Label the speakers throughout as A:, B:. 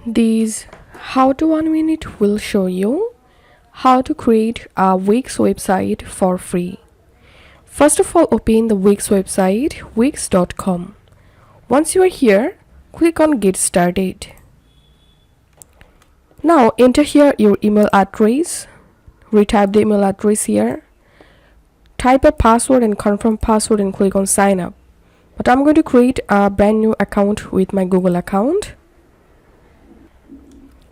A: This how to 1 minute will show you how to create a Wix website for free. First of all, open the Wix website wix.com. Once you are here, click on get started. Now enter here your email address. Retype the email address here. Type a password and confirm password and click on sign up. But I'm going to create a brand new account with my Google account.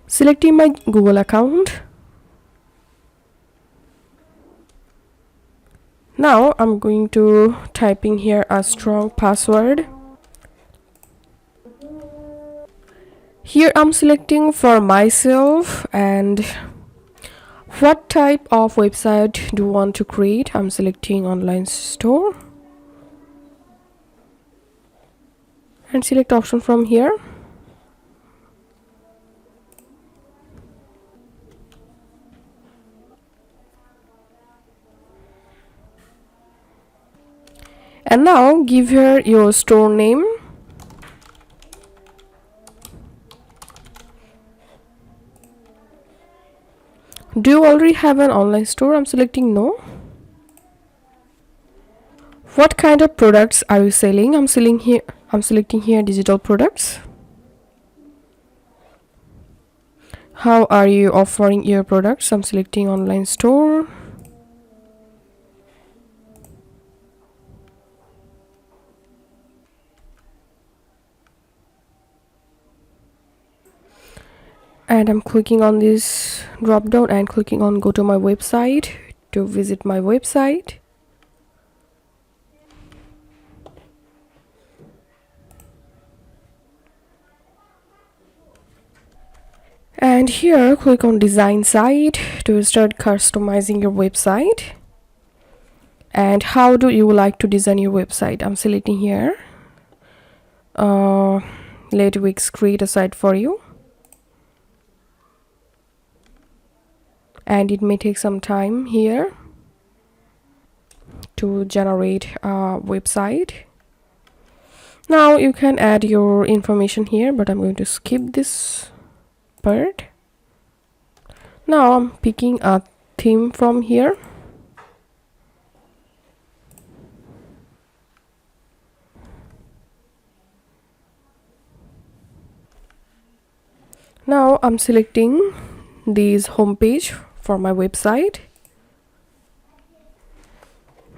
A: Selecting my Google account. Now I'm going to type in here a strong password. Here I'm selecting for myself and what type of website do you want to create. I'm selecting online store and select option from here. And now give here your store name. Do you already have an online store? I'm selecting no. What kind of products are you selling? I'm selecting here digital products. How are you offering your products? I'm selecting online store. And I'm clicking on this drop down and clicking on go to my website to visit my website. And here click on design site to start customizing your website. And how do you like to design your website? I'm selecting here let Wix create a site for you. And it may take some time here to generate a website. Now you can add your information here, but I'm going to skip this part. Now I'm picking a theme from here. Now I'm selecting this homepage for my website.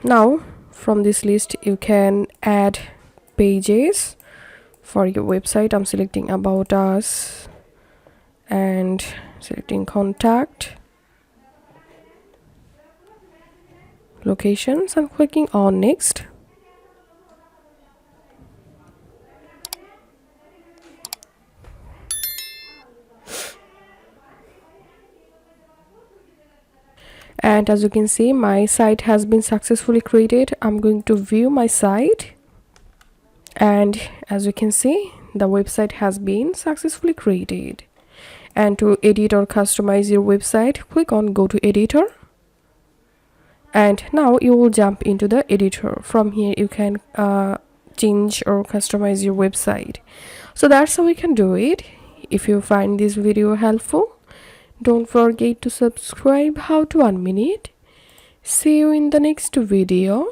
A: Now from this list you can add pages for your website. I'm selecting about us and selecting contact, locations, and clicking on next. And as you can see, my site has been successfully created. I'm going to view my site, and as you can see, the website has been successfully created. And to edit or customize your website, click on go to editor. And now you will jump into the editor. From here you can change or customize your website. So that's how we can do it. If you find this video helpful, don't forget to subscribe how to 1 minute. See you in the next video.